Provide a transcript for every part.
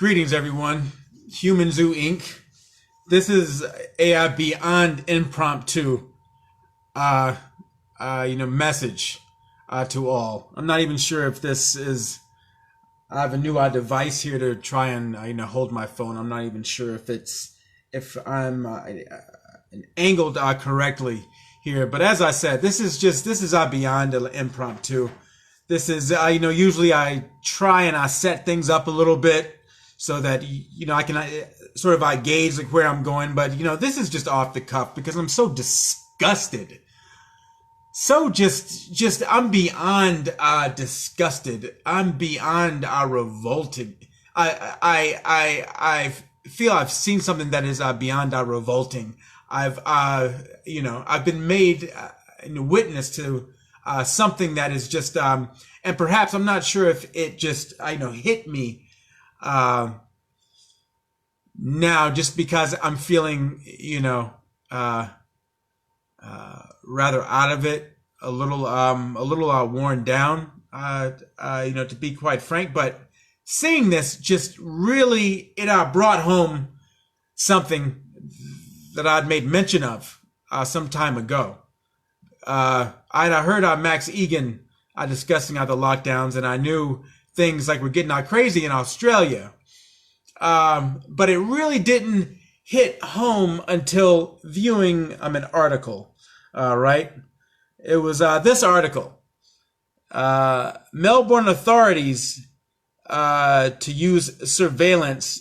Greetings, everyone. Human Zoo Inc. This is a beyond impromptu, message to all. I'm not even sure if this is. I have a new device here to try and hold my phone. I'm not even sure if I'm angled correctly here. But as I said, this is beyond impromptu. This is usually I try and I set things up a little bit so that I can sort of gauge like where I'm going. But this is just off the cuff because I'm so disgusted. So just I'm beyond disgusted. I'm beyond revolted. I feel I've seen something that is beyond revolting. I've been made witness to something that is just and perhaps I'm not sure if it just hit me now just because I'm feeling rather out of it, a little worn down, to be quite frank. But seeing this just really, it brought home something that I'd made mention of some time ago. I'd heard Max Egan discussing the lockdowns, and I knew things like were getting crazy in Australia. But it really didn't hit home until viewing an article. Right? It was this article. Melbourne authorities to use surveillance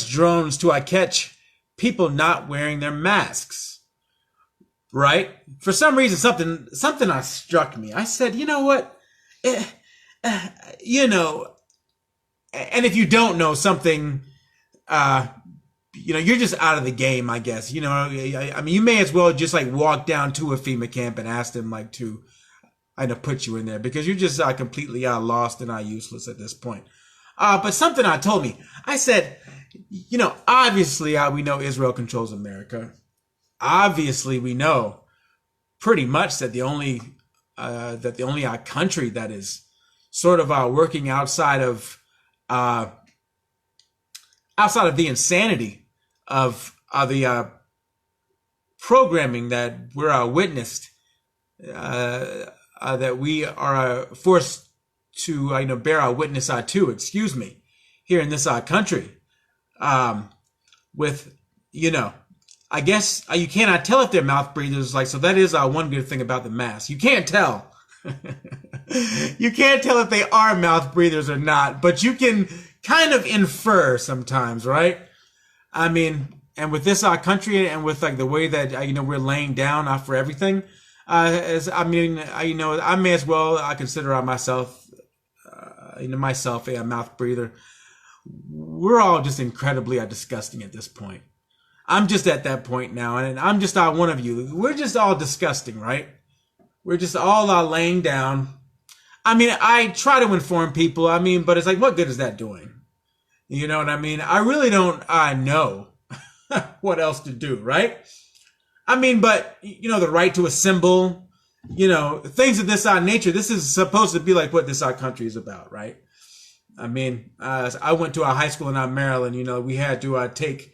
drones to catch people not wearing their masks. Right? For some reason, something struck me. I said, you know what? And if you don't know something, you're just out of the game, I guess. I mean, you may as well just walk down to a FEMA camp and ask them to put you in there because you're just completely lost and useless at this point. But something told me, I said, obviously we know Israel controls America. Obviously we know pretty much that the only country that is sort of working outside of the insanity of the programming that we're witnessed, that we are forced to bear witness to, here in this country, with I guess you cannot tell if they're mouth breathers. So that is one good thing about the mask. You can't tell. You can't tell if they are mouth breathers or not, but you can kind of infer sometimes, right? I mean, and with this country and with the way that we're laying down for everything, I may as well consider myself a mouth breather. We're all just incredibly disgusting at this point. I'm just at that point now, and I'm just one of you. We're just all disgusting, right? We're just all laying down. I mean, I try to inform people. But it's what good is that doing? You know what I mean? I really don't know what else to do, right? But the right to assemble, things of this nature. This is supposed to be what this country is about, right? I went to a high school in Maryland. We had to take,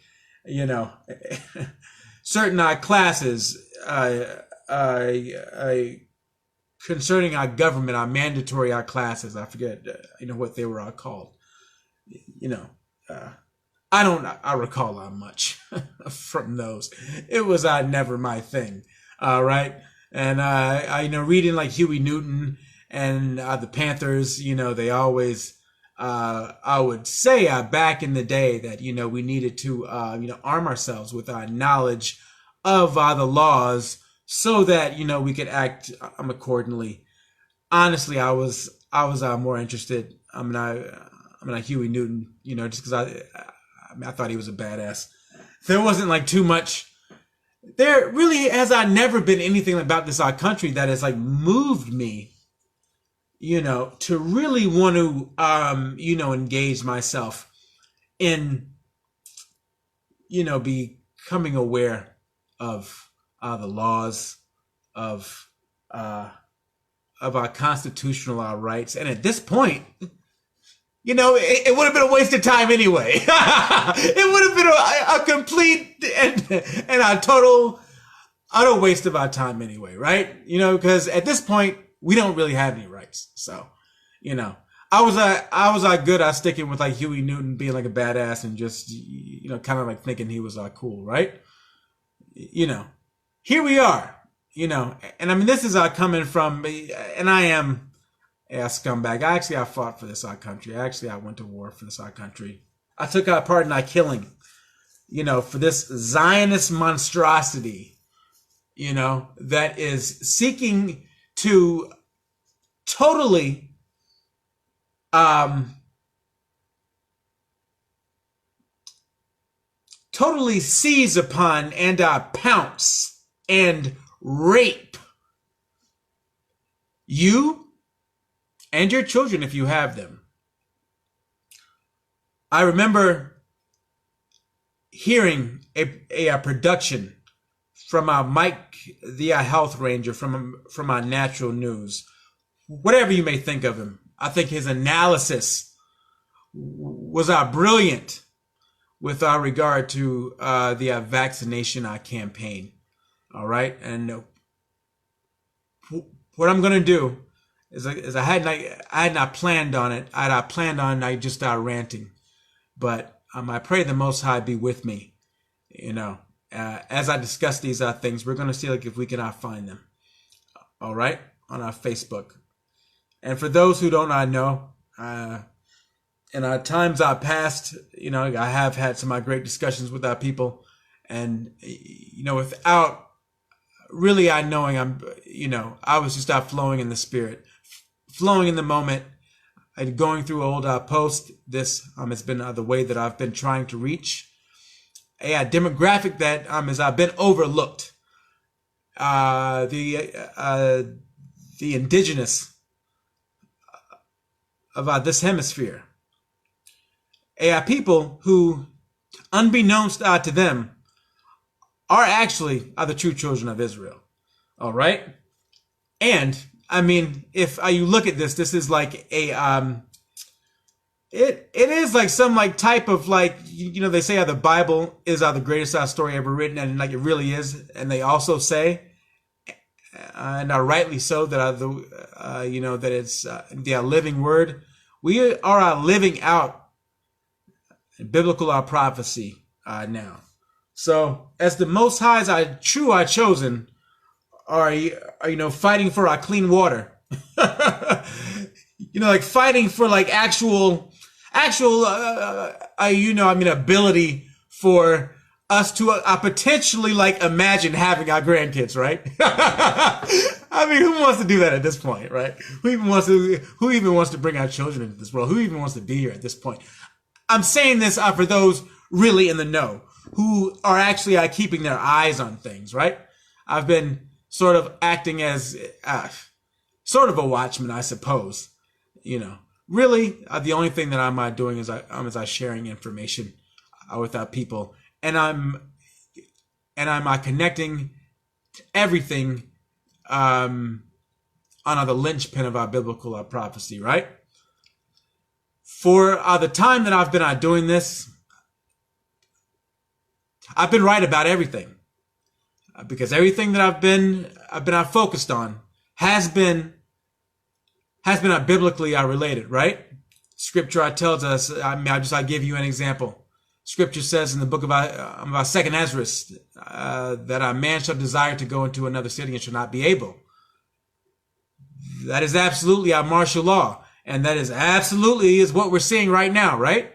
certain classes concerning our government, our mandatory classes. I forget, what they were called. I recall much from those. It was never my thing, right? And I reading Huey Newton and the Panthers. They always I would say back in the day that we needed to arm ourselves with our knowledge of the laws so that we could act accordingly. Honestly, I was more interested. Huey Newton, just because I thought he was a badass. There wasn't too much. There really has never been anything about this country that has moved me, to really want to engage myself in becoming aware of the laws of our constitutional rights. And at this point, you know, it would have been a waste of time anyway. It would have been a complete and a total utter waste of our time anyway, right? You know, because at this point we don't really have any rights. So, you know, I was good at sticking with like Huey Newton being like a badass and just, you know, kind of like thinking he was cool, right? You know, here we are, you know, and I mean, this is coming from, and I am a scumbag. I fought for this our country. I went to war for this our country. I took part in our killing, you know, for this Zionist monstrosity, you know, that is seeking to totally totally seize upon and pounce and rape you and your children if you have them. I remember hearing a production from Mike, the health ranger from our Natural News. Whatever you may think of him, I think his analysis was brilliant with regard to the vaccination campaign. All right, and what I'm gonna do is I had not planned on it. I planned on just ranting, but I pray the Most High be with me. You know, as I discuss these things, we're gonna see like if we can find them. All right, on our Facebook. And for those who don't know, in our times past, you know, I have had some great discussions with our people, and you know, without really knowing, I was just flowing in the spirit, flowing in the moment, and going through old posts. This has been the way that I've been trying to reach a demographic that has been overlooked, the indigenous of this hemisphere, people who, unbeknownst to them, are actually the true children of Israel. All right, and I mean, if you look at this is like a it is like some like type of like, you know, they say the Bible is the greatest story ever written, and like it really is, and they also say, and rightly so, that you know, that it's the living word. We are living out biblical prophecy now. So as the Most High's are chosen, are you know, fighting for our clean water, you know, like fighting for like actual you know, I mean, ability for us to potentially like imagine having our grandkids, right? I mean, who wants to do that at this point, right? Who even wants to bring our children into this world? Who even wants to be here at this point? I'm saying this for those really in the know, who are actually keeping their eyes on things, right? I've been sort of acting as sort of a watchman, I suppose. You know, really, the only thing that I'm doing is I'm sharing information with people, and I'm connecting everything on the linchpin of our biblical prophecy, right? For the time that I've been doing this, I've been right about everything, because everything that I've been focused on has been biblically biblically related, right? Scripture tells us. I mean, I give you an example. Scripture says in the book of 2nd Ezra that a man shall desire to go into another city and shall not be able. That is absolutely our martial law, and that is absolutely what we're seeing right now, right?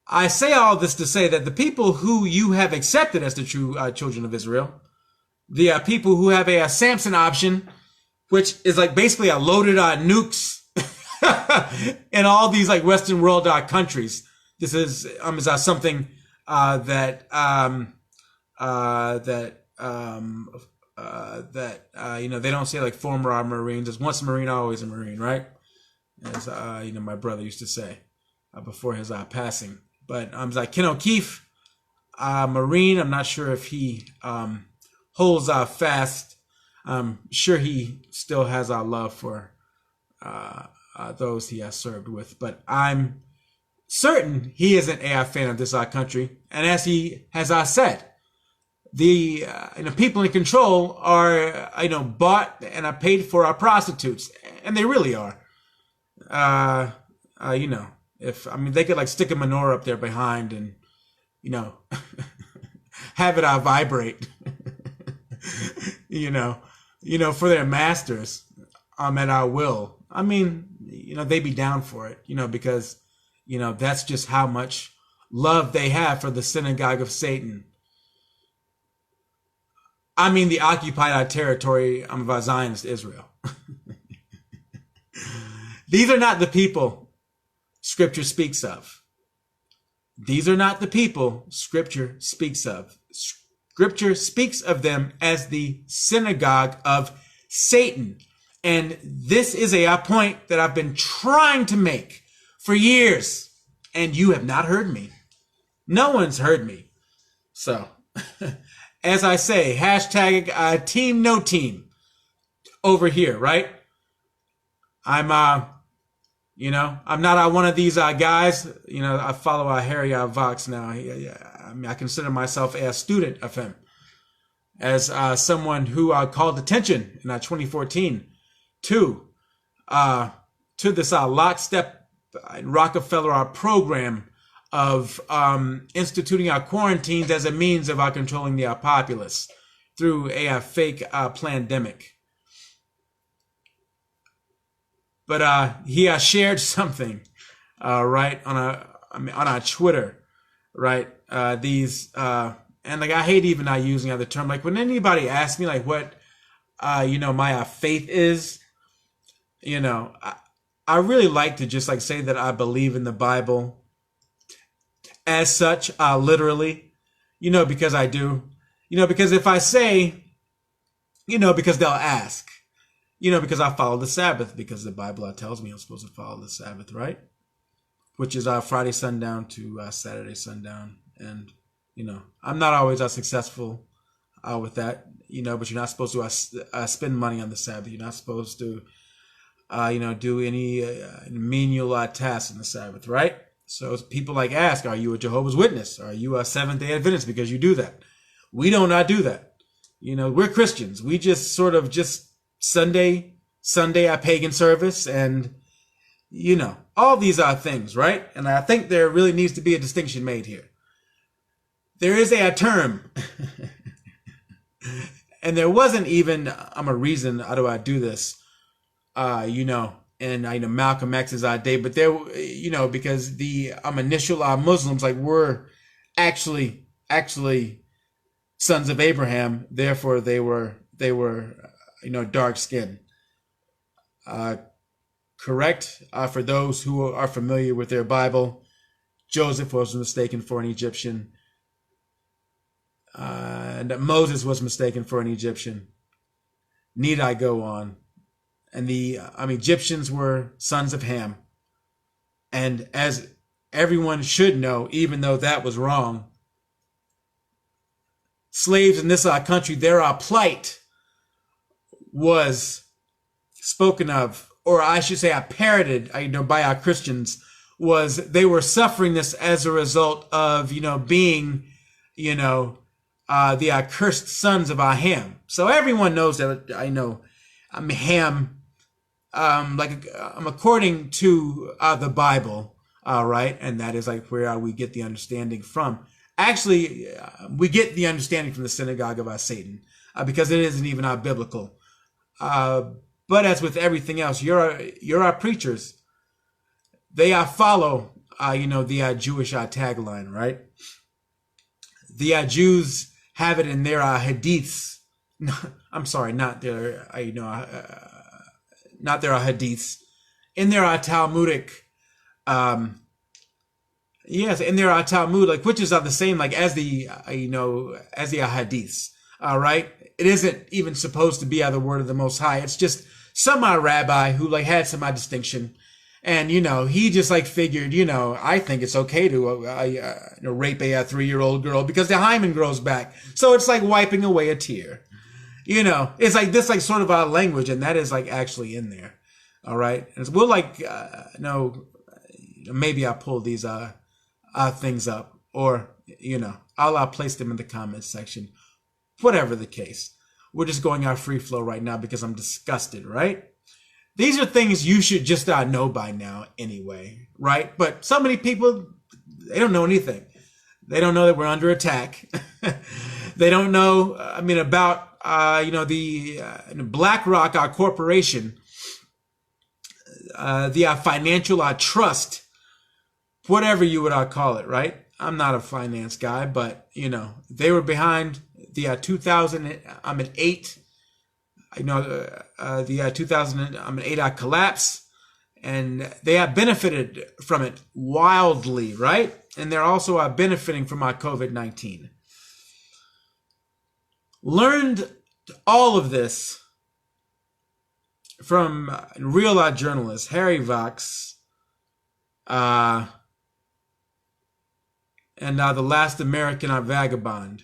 I say all this to say that the people who you have accepted as the true children of Israel, the people who have a Samson option, which is like basically a loaded nukes in all these like Western world countries. This is something that you know, they don't say like former Marines. It's once a Marine, always a Marine, right? As you know, my brother used to say before his passing. But like Ken O'Keefe, Marine. I'm not sure if he holds fast I'm sure he still has our love for those he has served with, but I'm certain he isn't a fan of this our country. And as he has said, the people in control are bought and are paid for our prostitutes, and they really are. If they could like stick a menorah up there behind and have it vibrate, for their masters, at our will. They'd be down for it, because that's just how much love they have for the synagogue of Satan. The occupied territory of our Zionist Israel. These are not the people Scripture speaks of. These are not the people Scripture speaks of. Scripture speaks of them as the synagogue of Satan. And this is a point that I've been trying to make for years. And you have not heard me. No one's heard me. So, as I say, hashtag team no team over here, right? I'm not one of these guys. I follow Harry Vox now. I consider myself a student of him, as someone who called attention in 2014 to this lockstep Rockefeller program of instituting our quarantines as a means of controlling the populace through a fake pandemic. But he shared something right on our Twitter, right? And I hate even using the term. Like when anybody asks me like what my faith is, I really like to just like say that I believe in the Bible as such, literally, because I do, because if I say, because they'll ask, because I follow the Sabbath, because the Bible tells me I'm supposed to follow the Sabbath, right? Which is Friday sundown to Saturday sundown. And, I'm not always successful with that, but you're not supposed to spend money on the Sabbath. You're not supposed to, do any menial tasks on the Sabbath, right? So people ask, are you a Jehovah's Witness? Are you a Seventh-day Adventist because you do that? We do not do that. We're Christians. We just sort of just Sunday pagan service and, all these are things, right? And I think there really needs to be a distinction made here. There is a term, and there wasn't even a reason how do I do this, and Malcolm X's day, but there, because the initial Muslims were actually sons of Abraham, therefore they were dark skinned. Correct. For those who are familiar with their Bible, Joseph was mistaken for an Egyptian. And Moses was mistaken for an Egyptian. Need I go on? And the Egyptians were sons of Ham. And as everyone should know, even though that was wrong, slaves in this country, their plight was spoken of, or I should say parroted, by our Christians, was they were suffering this as a result of, being, the accursed sons of Ham. So everyone knows that Ham, according to the Bible, right, and that is where we get the understanding from. Actually, we get the understanding from the synagogue of Satan, because it isn't even biblical. But as with everything else, you're our preachers. They follow, the Jewish tagline, right? The Jews have it in their hadiths. I'm sorry, not their, not their hadiths. In their Talmudic, yes, in their Talmud, which is the same, as the, as the hadiths. All right. It isn't even supposed to be the word of the Most High. It's just some rabbi who had some distinction. And, he just figured, I think it's okay to rape a 3-year-old girl because the hymen grows back. So it's wiping away a tear. You know, it's like this, like sort of our language, and that is like actually in there. All right, and we'll like no, maybe I'll pull these things up, or you know, I'll place them in the comments section. Whatever the case, we're just going our free flow right now because I'm disgusted. Right? These are things you should just know by now anyway, right? But so many people, they don't know anything. They don't know that we're under attack. They don't know, I mean, about, you know, the BlackRock, our corporation, the financial trust, whatever you would call it, right? I'm not a finance guy, but, you know, they were behind the 2008, you know, the 2008 collapse, and they have benefited from it wildly, right? And they're also benefiting from our COVID-19. Learned all of this from real journalist Harry Vox, and the Last American Vagabond,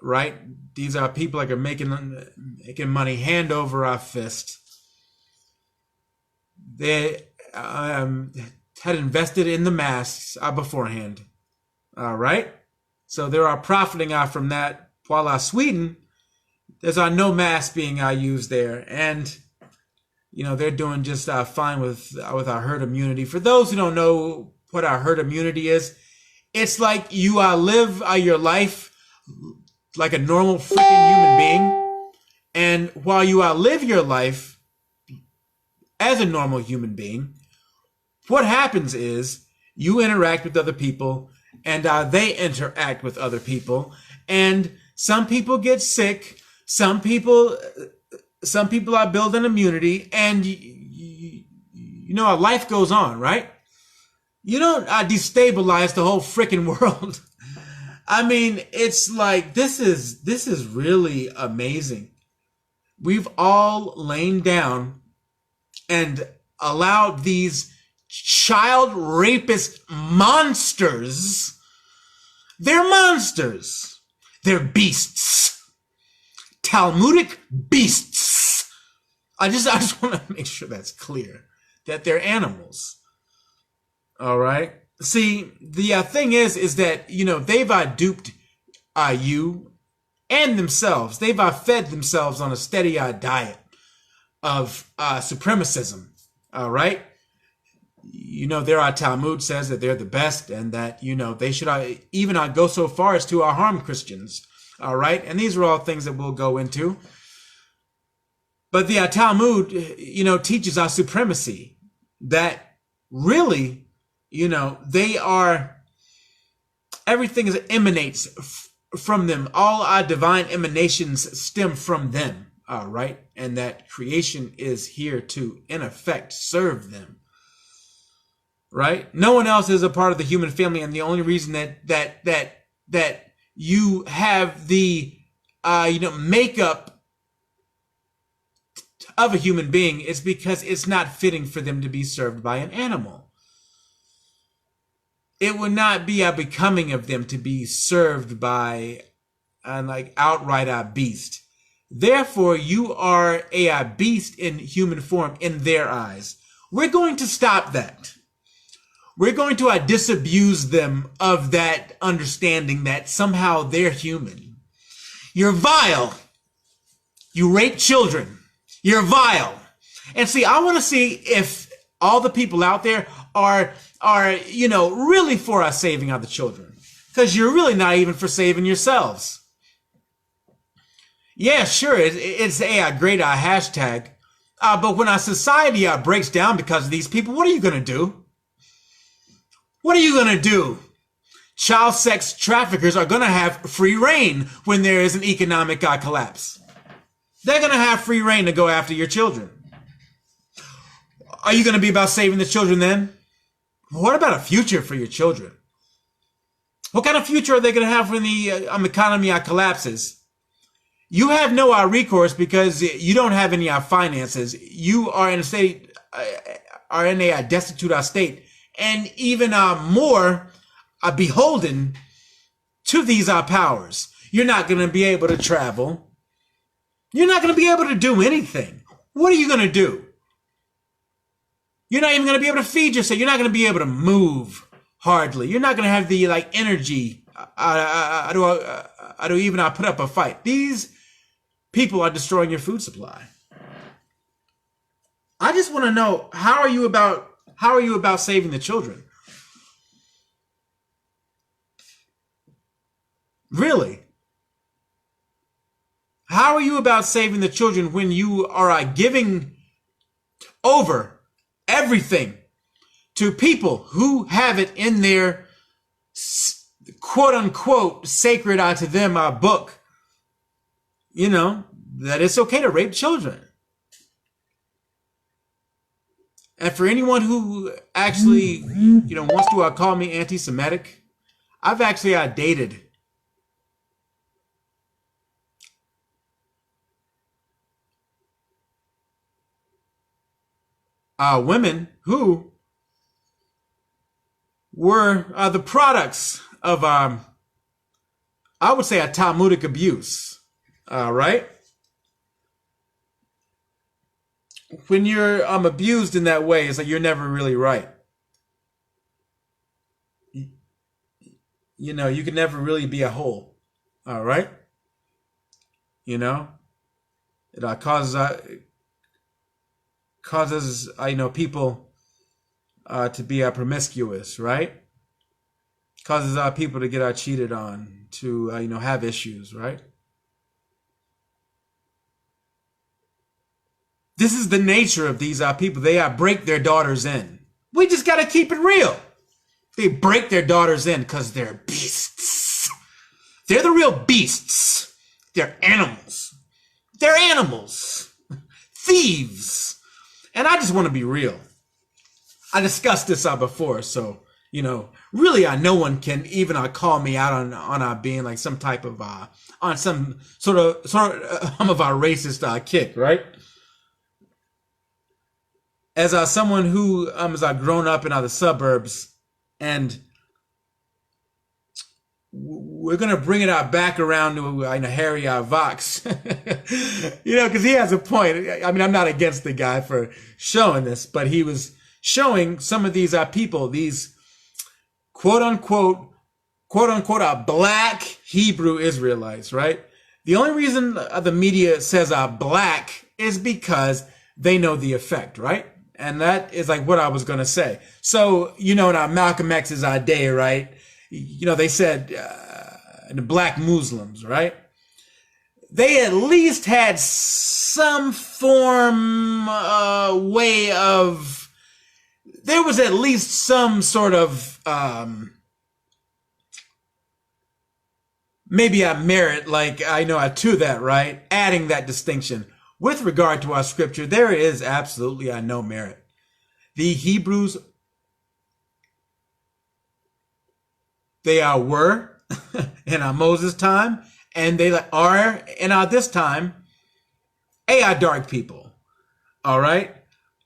right? These are people that are making money hand over fist. They had invested in the masks beforehand. All right, so they are profiting from that. While Sweden, there's no mask being used there, and you know they're doing just fine with our herd immunity. For those who don't know what our herd immunity is, it's like you live your life like a normal freaking human being, and while you live your life as a normal human being, what happens is you interact with other people, and they interact with other people, and some people get sick, some people are building immunity, and you know, life goes on, right? You don't destabilize the whole freaking world. I mean, it's like this is really amazing. We've all lain down and allowed these child rapist monsters. They're monsters. They're beasts. Talmudic beasts. I just want to make sure that's clear, that they're animals. All right. See, the thing is that, you know, they've duped you and themselves. They've fed themselves on a steady diet of supremacism. All right. You know, their Talmud says that they're the best, and that, you know, they should even go so far as to harm Christians. All right. And these are all things that we'll go into. But the Talmud, you know, teaches our supremacy, that really, you know, everything emanates from them. All our divine emanations stem from them. All right. And that creation is here to, in effect, serve them. Right? No one else is a part of the human family, and the only reason that you have the you know, makeup of a human being is because it's not fitting for them to be served by an animal. It would not be becoming of them to be served by like outright beast. Therefore, you are a beast in human form in their eyes. We're going to stop that. We're going to disabuse them of that understanding that somehow they're human. You're vile. You rape children. You're vile. And see, I want to see if all the people out there are, you know, really for us saving other children. Because you're really not even for saving yourselves. Yeah, sure, it's a great hashtag. But when our society breaks down because of these people, what are you going to do? What are you going to do? Child sex traffickers are going to have free reign when there is an economic collapse. They're going to have free reign to go after your children. Are you going to be about saving the children then? What about a future for your children? What kind of future are they going to have when the economy collapses? You have no recourse because you don't have any finances. You are in a state, are in a destitute state. And even more beholden to these powers. You're not going to be able to travel. You're not going to be able to do anything. What are you going to do? You're not even going to be able to feed yourself. You're not going to be able to move hardly. You're not going to have the energy to even put up a fight. These people are destroying your food supply. I just want to know, how are you about saving the children? Really? How are you about saving the children when you are giving over everything to people who have it in their quote unquote sacred to them book, that it's okay to rape children? And for anyone who actually, wants to call me anti-Semitic, I've actually dated women who were the products of, I would say, a Talmudic abuse, right? When you're abused in that way, it's like you're never really right. You can never really be a whole, all right? It causes people to be promiscuous, right? Causes people to get cheated on, to have issues, right? This is the nature of these people. They break their daughters in. We just got to keep it real. They break their daughters in because they're beasts. They're the real beasts. They're animals. They're animals. Thieves. And I just want to be real. I discussed this before, so, really no one can even call me out on being like some type of, on some sort of a racist kick, right? As someone who has grown up in the suburbs, and we're going to bring it back around to Harry Vox, because he has a point. I mean, I'm not against the guy for showing this, but he was showing some of these people, these quote unquote, black Hebrew Israelites, right? The only reason the media says black is because they know the effect, right? And that is like what I was going to say. So, now Malcolm X's day, right? They said the black Muslims, right? They at least had some form, way of, there was at least some sort of, maybe a merit, to that, right? Adding that distinction. With regard to our scripture, there is absolutely no merit. The Hebrews, they were in Moses' time, and they are in this time dark people. All right,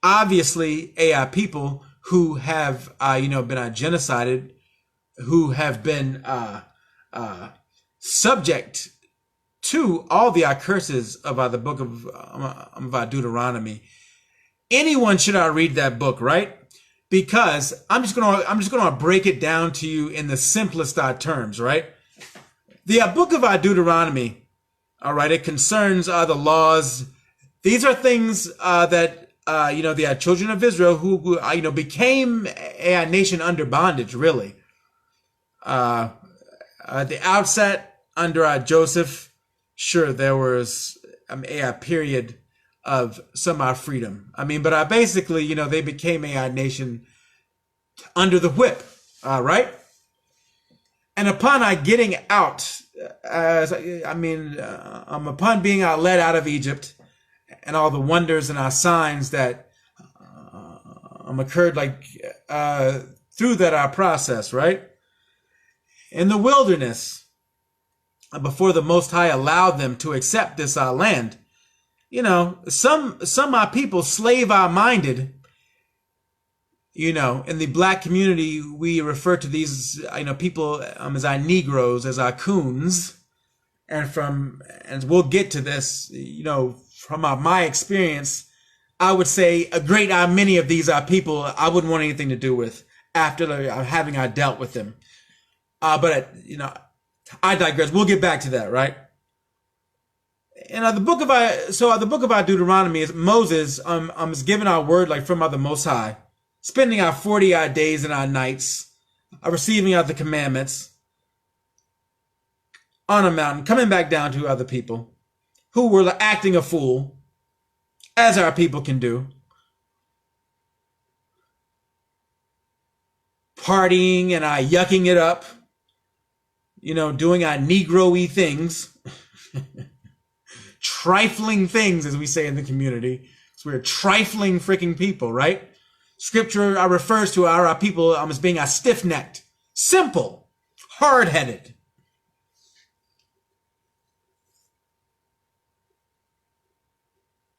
obviously people who have been genocided, who have been subject to all the curses of the book of Deuteronomy. Anyone should read that book, right? Because I'm just gonna break it down to you in the simplest terms, right? The book of Deuteronomy, all right, it concerns the laws. These are things that the children of Israel who became a nation under bondage, really. At the outset under Joseph, sure, there was a period of some freedom. But basically, they became a nation under the whip, right? And upon getting out, upon being led out of Egypt, and all the wonders and signs that occurred through that process, right? In the wilderness, before the Most High allowed them to accept this land, some people slave-minded. In the black community, we refer to these people as our Negroes, as our coons. and we'll get to this, you know, from my experience, I would say a great many of these people I wouldn't want anything to do with after having dealt with them. But you know, I digress. We'll get back to that, right? And the book of Deuteronomy is Moses is giving our word like from the Most High, spending our 40 days and our nights, receiving the commandments on a mountain, coming back down to other people who were acting a fool, as our people can do, partying and yucking it up, you know, doing Negro-y things, trifling things, as we say in the community. So we're trifling freaking people, right? Scripture refers to our people as being stiff-necked, simple, hard-headed.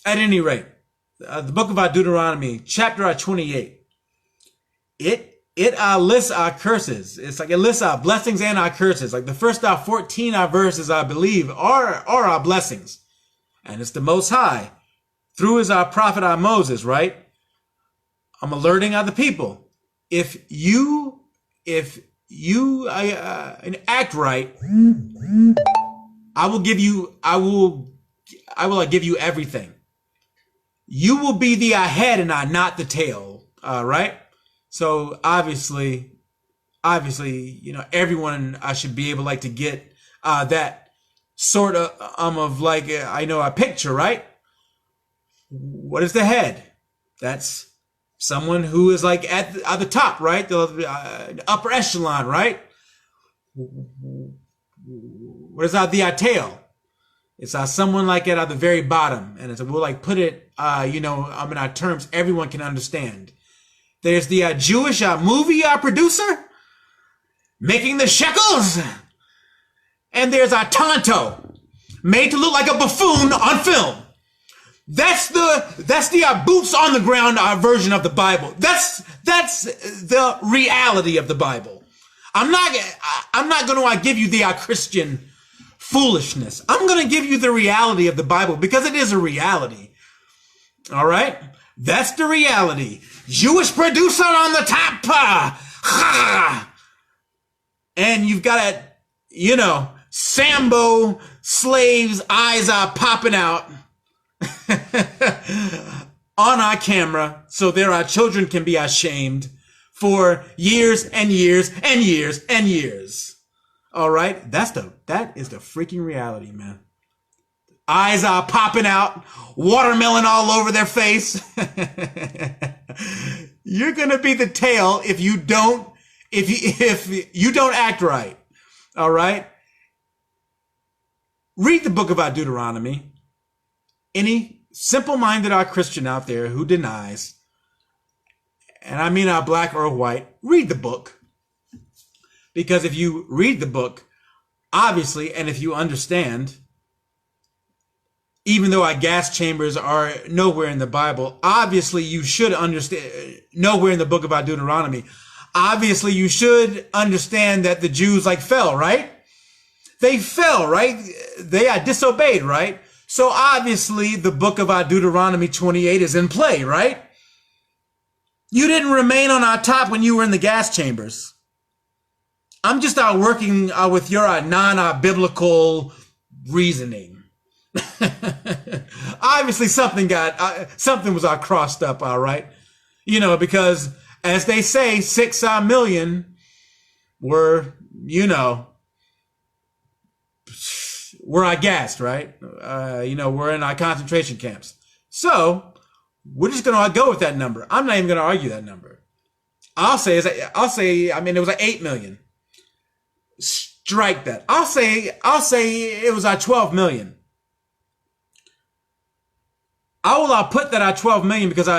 At any rate, the book of Deuteronomy, chapter 28, it lists our curses. It's like it lists our blessings and our curses. Like the first 14 verses, I believe, are our blessings. And it's the Most High, through his prophet Moses, right? I'm alerting other people. If you act right, I will give you everything. You will be the head and not the tail, right? So obviously, you know, everyone should be able to get that sort of like a picture, right? What is the head? That's someone who is like at the top, right? The upper echelon, right? What is the tail? It's someone like at the very bottom, and we'll put it, you know, in our terms everyone can understand. There's the Jewish movie producer making the shekels, and there's Tonto made to look like a buffoon on film. That's the boots on the ground version of the Bible. That's the reality of the Bible. I'm not going to give you the Christian foolishness. I'm going to give you the reality of the Bible because it is a reality. All right? That's the reality. Jewish producer on the top. And you've got you know, Sambo slaves' eyes are popping out on our camera so our children can be ashamed for years and years and years and years. All right, that is the freaking reality, man. Eyes are popping out, watermelon all over their face. You're gonna be the tail if you don't act right. All right. Read the book of Deuteronomy. Any simple-minded Christian out there who denies, and I mean black or white, read the book. Because if you read the book, obviously, and if you understand, even though our gas chambers are nowhere in the Bible, obviously you should understand, nowhere in the book of Deuteronomy, obviously you should understand that the Jews fell, right? They fell, right? They disobeyed, right? So obviously the book of Deuteronomy 28 is in play, right? You didn't remain on our top when you were in the gas chambers. I'm just working with your non-biblical reasoning. Obviously, something was crossed up, all right? You know, because as they say, 6 million were, you know, were gassed, right? You know, we're in our concentration camps. So we're just going to go with that number. I'm not even going to argue that number. I'll say, I mean, it was 8 million. Strike that. I'll say it was 12 million. I will put that 12 million because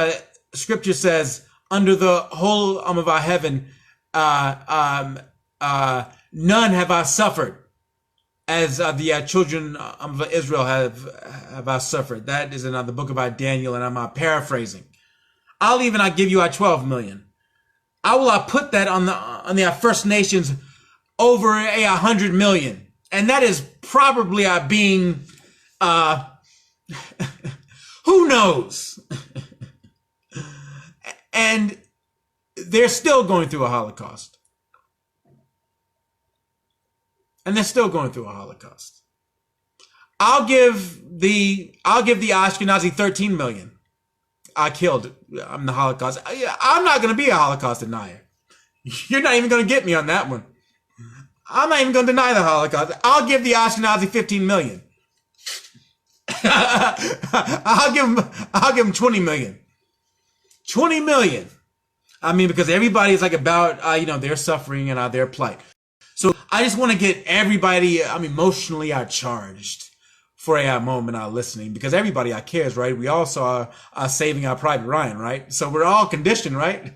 scripture says under the whole of our heaven, none have I suffered as the children of Israel have I suffered. That is in the book of Daniel, and I'm paraphrasing. I'll even give you 12 million. I will put that on the First Nations over 100 million. And that is probably being, who knows? And they're still going through a Holocaust. And they're still going through a Holocaust. I'll give the Ashkenazi 13 million. I killed. I'm the Holocaust. I'm not going to be a Holocaust denier. You're not even going to get me on that one. I'm not even going to deny the Holocaust. I'll give the Ashkenazi 15 million. I'll give him 20 million. 20 million. I mean, because everybody is like about, their suffering and their plight. So I just want to get everybody, emotionally charged for a moment listening, because everybody cares, right? We all saw Saving Our Private Ryan, right? So we're all conditioned, right?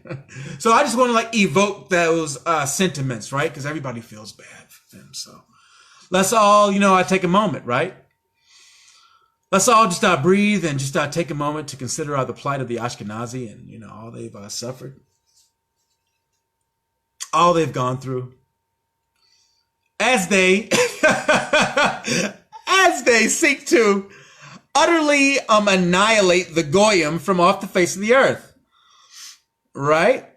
So I just want to evoke those sentiments, right? Because everybody feels bad for them. So let's all, take a moment, right? Let's all just breathe and just take a moment to consider the plight of the Ashkenazi and, all they've suffered, all they've gone through, as they seek to utterly annihilate the Goyim from off the face of the earth, right?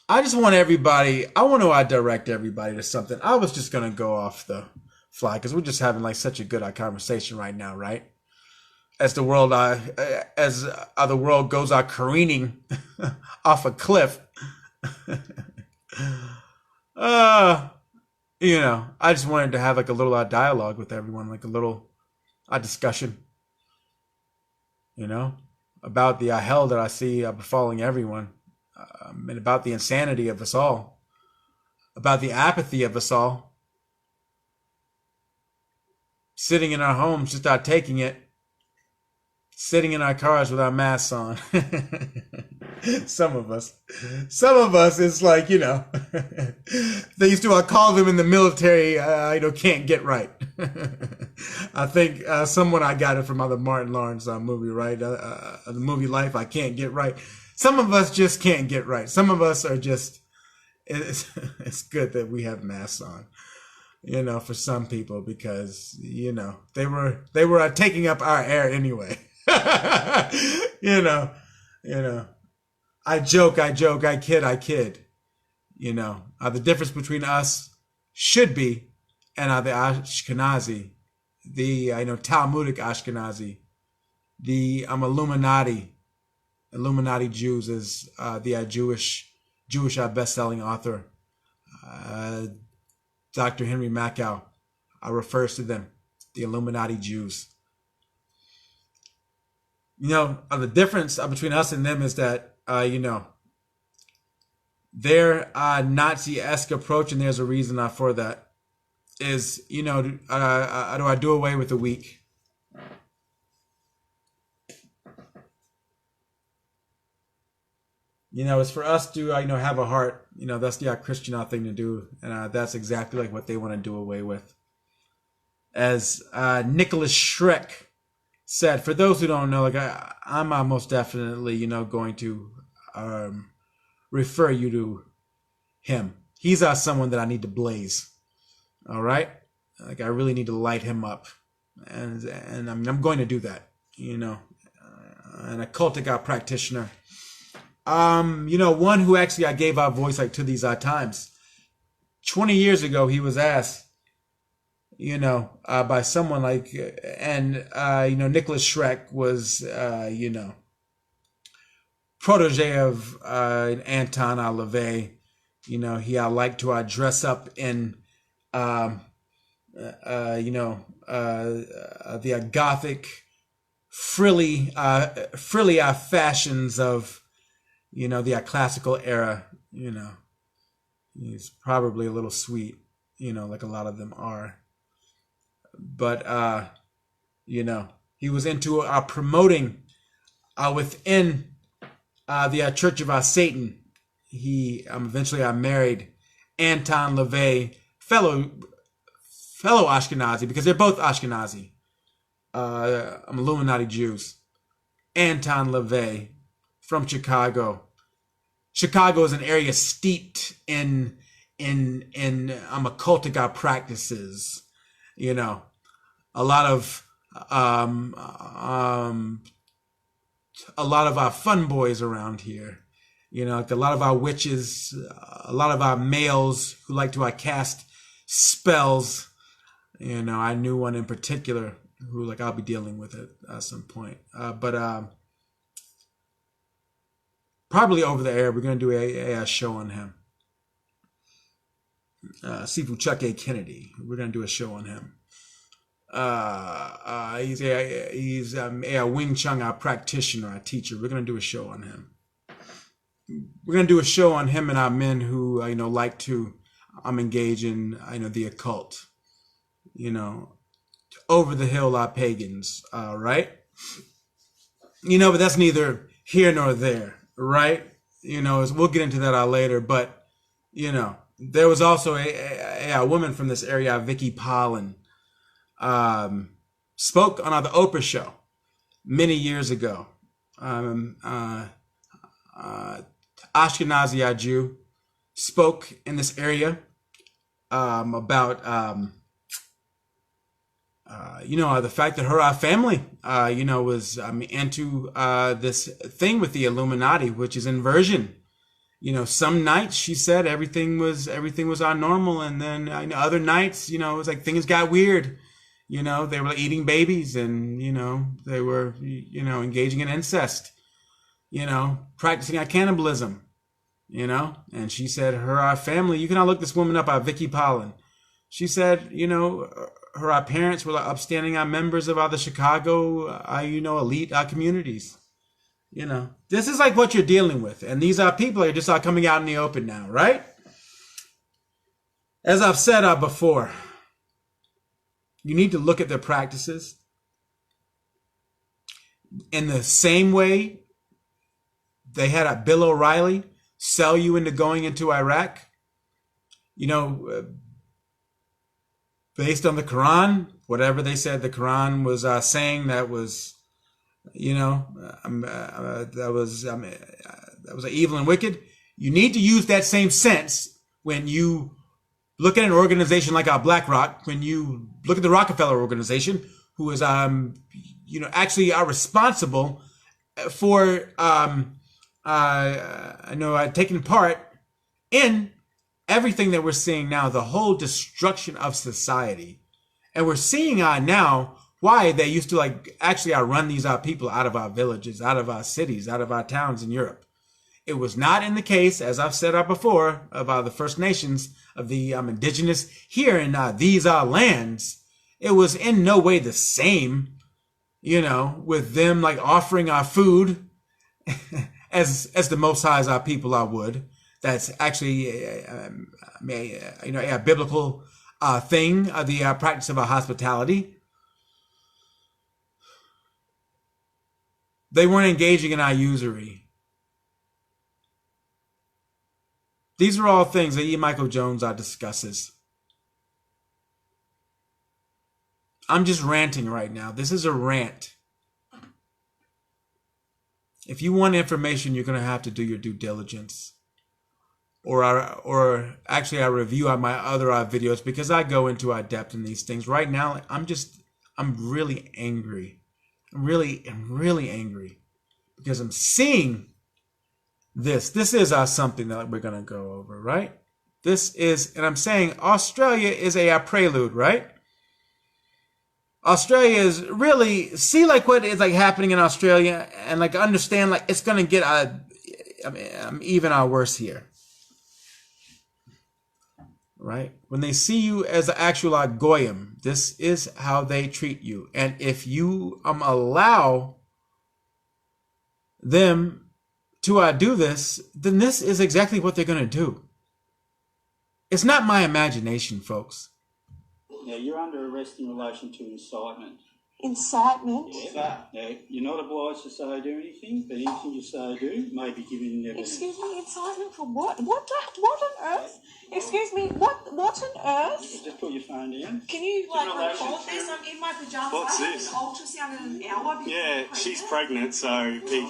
I just want everybody, I want to direct everybody to something. I was just going to go off the fly because we're just having such a good conversation right now, right? As the world the world goes careening off a cliff. I just wanted to have a little dialogue with everyone, a little discussion, about the hell that I see befalling everyone, and about the insanity of us all, about the apathy of us all, sitting in our homes, just taking it, sitting in our cars with our masks on. Some of us, it's they used to call them in the military, can't get right. I think someone I got it from the Martin Lawrence movie, right? The movie Life, I Can't Get Right. Some of us just can't get right. Some of us are just, it's good that we have masks on, for some people, because, they were taking up our air anyway. I joke, I kid. The difference between us should be, and the Ashkenazi, the Talmudic Ashkenazi, the Illuminati Jews, is the Jewish best-selling author, Dr. Henry Mackow, refers to them, the Illuminati Jews. The difference between us and them is that, their Nazi-esque approach, and there's a reason for that, is, do I do away with the weak? It's for us to, have a heart. That's the Christian thing to do, and that's exactly what they want to do away with. As Nicholas Schreck said, for those who don't know, I'm most definitely, going to refer you to him. He's someone that I need to blaze. All right, I really need to light him up, and I'm going to do that. An occultic practitioner. One who actually I gave out voice to these times. 20 years ago, he was asked, by someone Nicholas Schreck was, protege of Anton LaVey. He liked to dress up in, the Gothic, frilly fashions of, the classical era. He's probably a little sweet, like a lot of them are. But, he was into promoting within the Church of Satan. He eventually married Anton LaVey, fellow Ashkenazi, because they're both Ashkenazi, Illuminati Jews. Anton LaVey from Chicago. Chicago is an area steeped in in occultic practices. You know, a lot of our fun boys around here. You know, like a lot of our witches, a lot of our males who like to cast spells. You know, I knew one in particular who, like, I'll be dealing with it at some point. But probably over the air, we're going to do a show on him. Sifu Chuck A. Kennedy. We're going to do a show on him. He's a Wing Chun practitioner, a teacher. We're going to do a show on him. We're going to do a show on him and our men who, you know, like to engage in, you know, the occult. You know, over the hill are pagans, right? You know, but that's neither here nor there, right? You know, we'll get into that later, but, you know, there was also a woman from this area, Vicky Pollan, spoke on the Oprah show many years ago. Ashkenazi Jew spoke in this area about you know, the fact that her family, you know, was into this thing with the Illuminati, which is inversion. You know, some nights she said everything was our normal, and then other nights, you know, it was like things got weird. You know, they were eating babies, and you know, they were, you know, engaging in incest. You know, practicing cannibalism. You know, and she said her family. You can all look this woman up, Vicky Pollan. She said, you know, her parents were like upstanding members of the Chicago, you know, elite communities. You know, this is like what you're dealing with. And these people are just coming out in the open now, right? As I've said before, you need to look at their practices in the same way they had Bill O'Reilly sell you into going into Iraq. You know, based on the Quran, whatever they said the Quran was saying, that was, you know, that was evil and wicked. You need to use that same sense when you look at an organization like BlackRock, when you look at the Rockefeller organization, who is, you know, actually are responsible for, taking part in everything that we're seeing now, the whole destruction of society. And we're seeing now why they used to actually run these people out of our villages, out of our cities, out of our towns in Europe. It was not in the case, as I've said before, of the First Nations, of the indigenous here in these lands. It was in no way the same, you know, with them offering our food as the Most High's people would. That's actually a biblical thing, the practice of hospitality. They weren't engaging in our usury. These are all things that E. Michael Jones discusses. I'm just ranting right now. This is a rant. If you want information, you're going to have to do your due diligence. Or actually I review my other videos, because I go into depth in these things. Right now, I'm really angry. I'm really angry because I'm seeing this. This is something that we're going to go over, right? This is, and I'm saying Australia is a prelude, right? Australia is really, see what is happening in Australia, and understand it's going to get even worse here. Right? When they see you as an actual goyim, this is how they treat you. And if you allow them to do this, then this is exactly what they're going to do. It's not my imagination, folks. Now, you're under arrest in relation to incitement. Incitement? Yeah. Now, you're not obliged to say or do anything, but anything you say or do may be given evidence. Excuse me, incitement for what? What on earth? Excuse me, what on earth? You just put your phone down. Can you record this? I'm in my pajamas. What's I have this? an ultrasound in an hour. Yeah, she's pregnant, so I'll take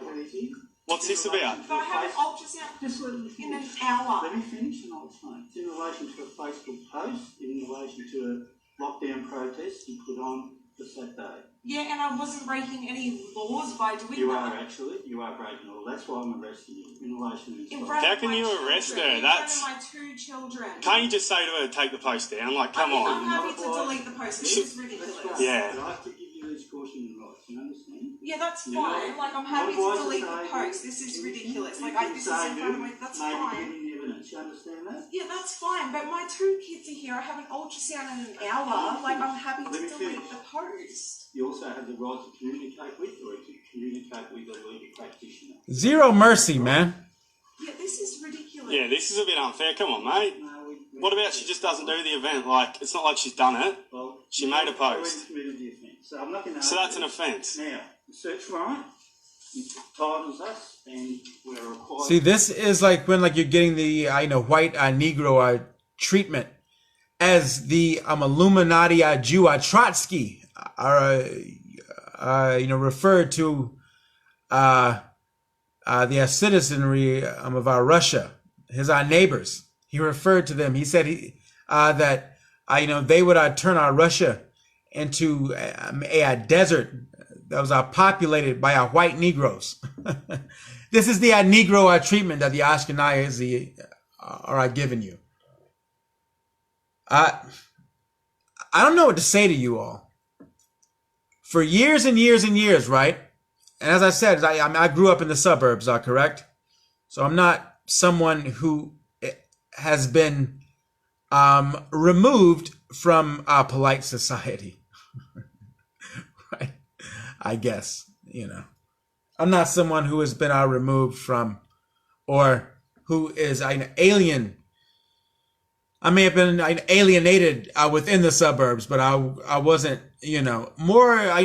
anything. What's this about? But I have an ultrasound Just let me in finish. an hour. Let me finish and I'll explain. It's in relation to a Facebook post, in relation to a lockdown protest you put on for Saturday. Yeah, and I wasn't breaking any laws by doing You that. are actually. You are breaking all. That's why I'm arresting you in relation to this. In front How of can my you children, arrest her? In That's- front of my 2 children. Can't you just say to her, take the post down? Like, come I'm on. happy to delete the post. This is ridiculous. Yeah. But I have to give you these cautionary rights. You understand? Yeah, that's You know, fine. Like, I'm happy otherwise to delete it's the a- post. This is ridiculous. Like, this is say in front of me. That's maybe fine. getting evidence. You understand that? Yeah, that's fine. But my 2 kids are here. I have an ultrasound in an hour. Like, I'm happy Let to me delete finish. the post. You also have the right to communicate with or to communicate with a legal practitioner. Zero mercy, man. Yeah, this is ridiculous. Yeah, this is a bit unfair. Come on, mate. No, we- What about she just doesn't do the event? Like, it's not like she's done it. Well, She made a you've already post. committed the offence. So I'm not going to. So that's an offence. Now, the search warrant entitles us, and we're required. See, this is like when like you're getting the white Negro treatment as the Illuminati Jew Trotsky are referred to the citizenry of our Russia, our neighbors. He referred to them. He said that they would turn our Russia into a desert that was populated by our white Negroes. This is the Negro treatment that the Ashkenazi are giving you. I don't know what to say to you all. For years and years and years, right? And as I said, I grew up in the suburbs, correct? So I'm not someone who has been removed from polite society. Right? I guess, I'm not someone who has been removed from or who is an alien. I may have been alienated within the suburbs, but I wasn't, more I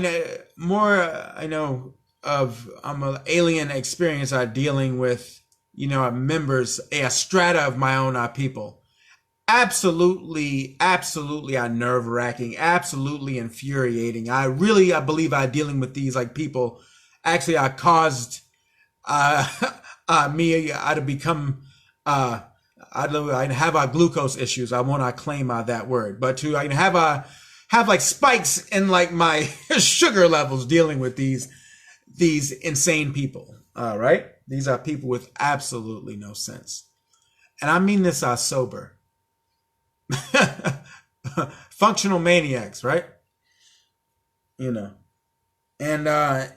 know of an alien experience dealing with, members, a strata of my own people. Absolutely nerve-wracking, absolutely infuriating. I believe dealing with these people actually caused me to become I'd have glucose issues. I won't claim that word, but to have spikes in my sugar levels dealing with these insane people. All right, these are people with absolutely no sense, and I mean this sober. Functional maniacs, right? And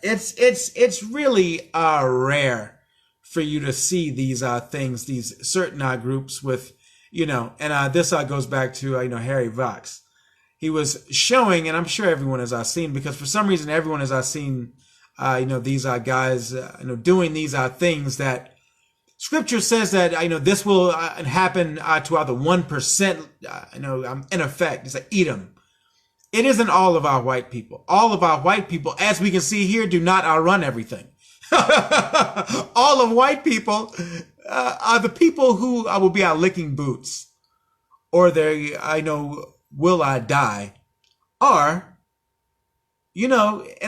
it's really rare for you to see these things, these certain groups with, and this goes back to Harry Vox. He was showing, and I'm sure everyone has seen, because for some reason everyone has seen these guys doing these things that Scripture says that this will happen to the 1%. In effect, it's Edom. It isn't all of our white people. All of our white people, as we can see here, do not outrun everything. All of white people are the people who will be licking boots, or they will die, are in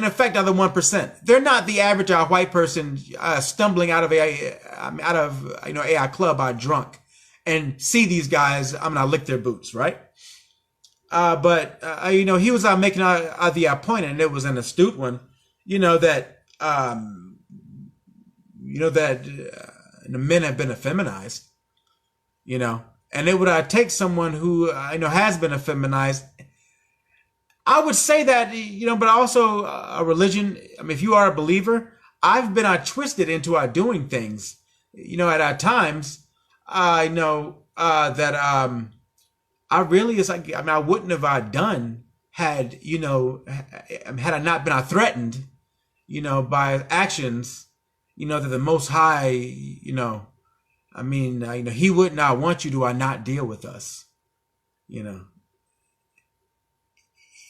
effect are the 1%. They're not the average white person stumbling out of a club drunk and see these guys. I'm gonna lick their boots, right? But he was making the point, and it was an astute one. That the men have been effeminized. And it would take someone who has been effeminized. I would say that, but also a religion. I mean, if you are a believer, I've been twisted into doing things. At times, I know that I really I wouldn't have done had had I not been threatened, by actions, that the Most High, He would not want you to not deal with us,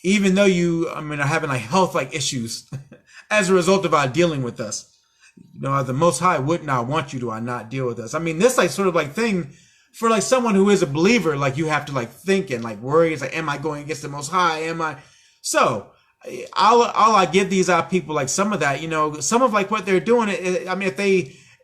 even though you, are having health issues as a result of dealing with us. The Most High would not want you to not deal with us. This sort of thing for someone who is a believer, you have to think and worry. It's am I going against the Most High? Am I? So all I give these people like some of that, some of like what they're doing. I mean,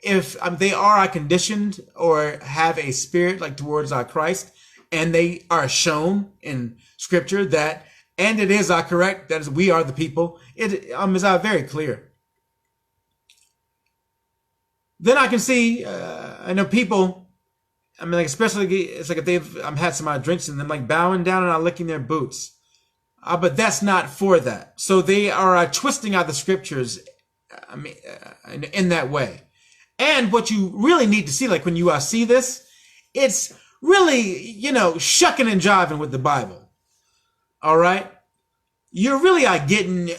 if they are conditioned or have a spirit like towards Christ, and they are shown in Scripture that, and it is correct, that is, we are the people. It is very clear. Then I can see, I know people. I mean, like especially it's like if they've had some drinks and them like bowing down and licking their boots. But that's not for that. So they are twisting out the Scriptures, I mean, in that way. And what you really need to see, like when you see this, it's really, shucking and jiving with the Bible. All right? You're really getting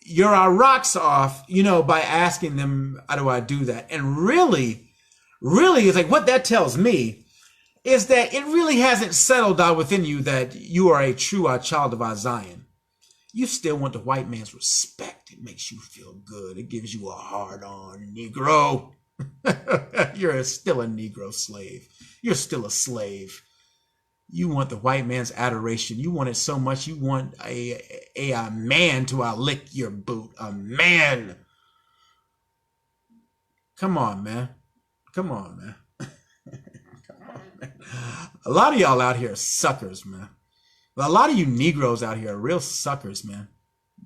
your rocks off, by asking them, how do I do that? And really, it's like what that tells me is that it really hasn't settled out within you that you are a true child of Zion. You still want the white man's respect. It makes you feel good. It gives you a hard-on, Negro. You're still a Negro slave. You're still a slave. You want the white man's adoration. You want it so much. You want a man to lick your boot. A man. Come on, man. Come on, man. A lot of y'all out here are suckers, man. A lot of you Negroes out here are real suckers, man.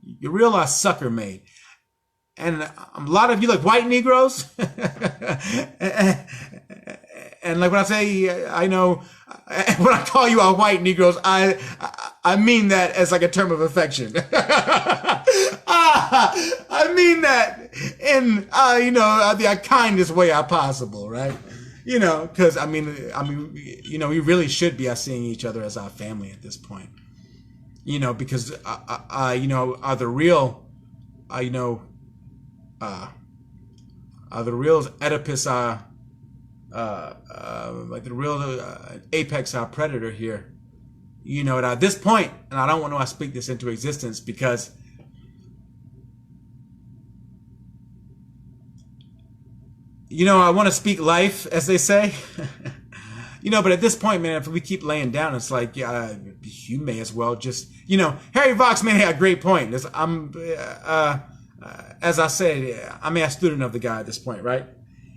You're real sucker made. And a lot of you like white Negroes. And like when I say, I know, when I call you out white Negroes, I mean that as like a term of affection. I mean that in, the kindest way possible, right? Because I mean, we really should be seeing each other as our family at this point. Because are the real, are the real Oedipus, like the real apex predator here. At this point, and I don't want to speak this into existence because I want to speak life, as they say. But at this point, man, if we keep laying down, it's like, you may as well just, Harry Vox made a great point. As I said, I'm a student of the guy at this point, right?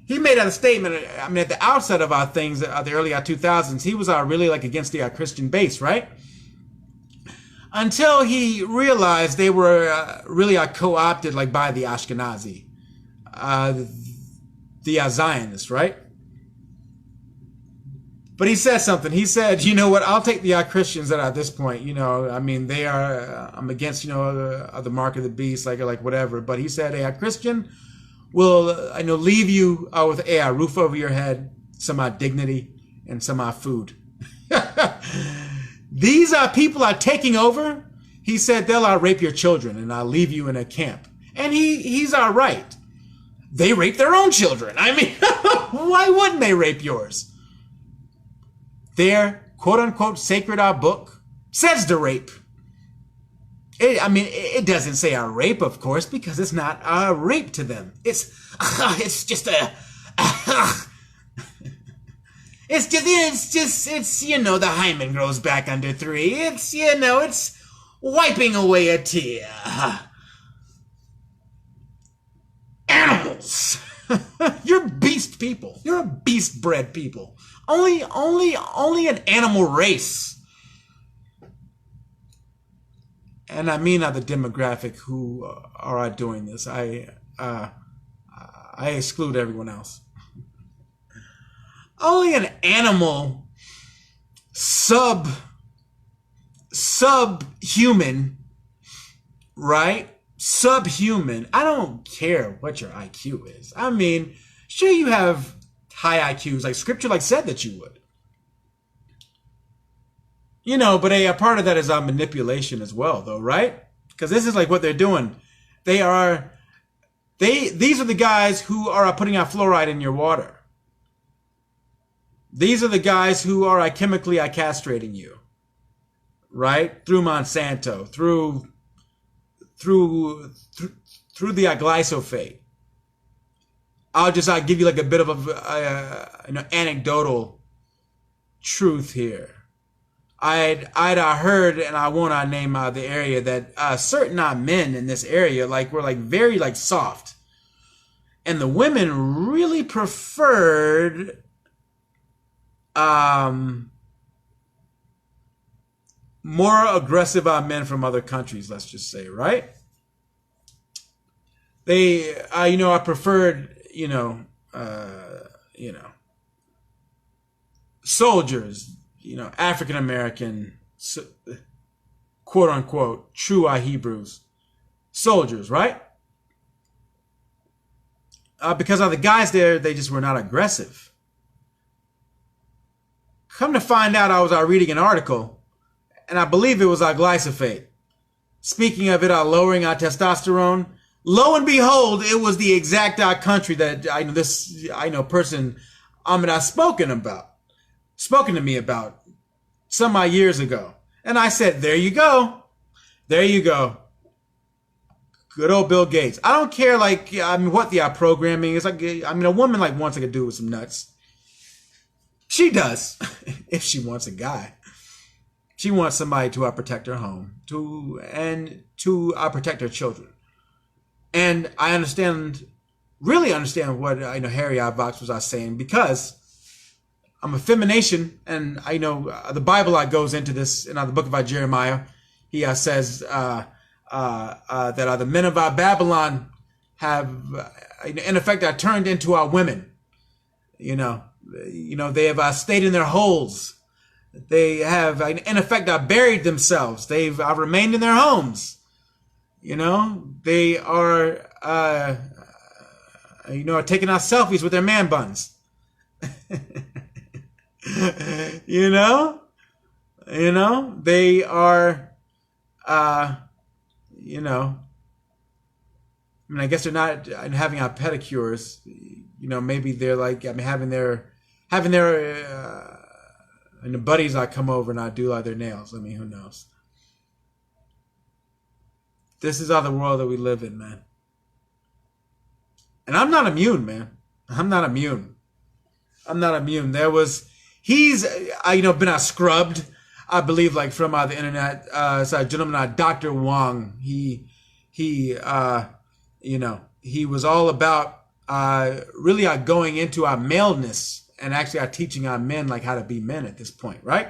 He made a statement, I mean, at the outset of our things, the early 2000s, he was really like against the Christian base, right? Until he realized they were really co-opted like by the Ashkenazi, the Zionists, right? But he said something. He said, you know what, I'll take the Christians that at this point, I mean, they are, I'm against, the mark of the beast, like whatever. But he said, a Christian will, leave you with a roof over your head, some dignity, and some food. These people are taking over. He said they'll rape your children and I'll leave you in a camp. And he's right. They rape their own children. I mean, why wouldn't they rape yours? Their quote-unquote sacred book says to rape. It doesn't say a rape, of course, because it's not a rape to them. It's just it's the hymen grows back under 3. It's wiping away a tear. Animals. You're beast people. You're a beast bred people. Only an animal race. And I mean the demographic who are doing this. I exclude everyone else. Only an animal subhuman, right? Subhuman. I don't care what your IQ is. I mean, sure you have high IQs, like Scripture said that you would. But a part of that is manipulation as well, though, right? Because this is like what they're doing. These are the guys who are putting out fluoride in your water. These are the guys who are chemically castrating you, right? Through Monsanto, through the glyphosate. I'll just give you like a bit of an anecdotal truth here. I'd heard, and I won't name the area, that certain men in this area were very soft, and the women really preferred more aggressive men from other countries. Let's just say, right? They, I preferred, soldiers, African American, quote unquote, true Hebrews, soldiers, right? Because of the guys there, they just were not aggressive. Come to find out, I was reading an article, and I believe it was glyphosate. Speaking of it, lowering our testosterone. Lo and behold, it was the exact country that person Ahmed has spoken to me about some years ago. And I said, there you go. There you go. Good old Bill Gates. I don't care what the programming is. A woman wants to do with some nuts. She does. If she wants a guy. She wants somebody to protect her home, to protect her children. And I really understand what Harry Vox was saying, because I'm a femination, and I know the Bible goes into this in the book of Jeremiah. He says that the men of Babylon have, in effect, turned into our women. They have stayed in their holes. They have, in effect, buried themselves. They've remained in their homes. They are, taking out selfies with their man buns. They are, I guess they're not having pedicures. Maybe they're having their and the buddies come over and do their nails. Who knows? This is the world that we live in, man. And I'm not immune, man. I'm not immune. He's been scrubbed, I believe, from the internet. It's a gentleman, Dr. Wong. He was all about really going into our maleness, and actually teaching our men how to be men at this point, right?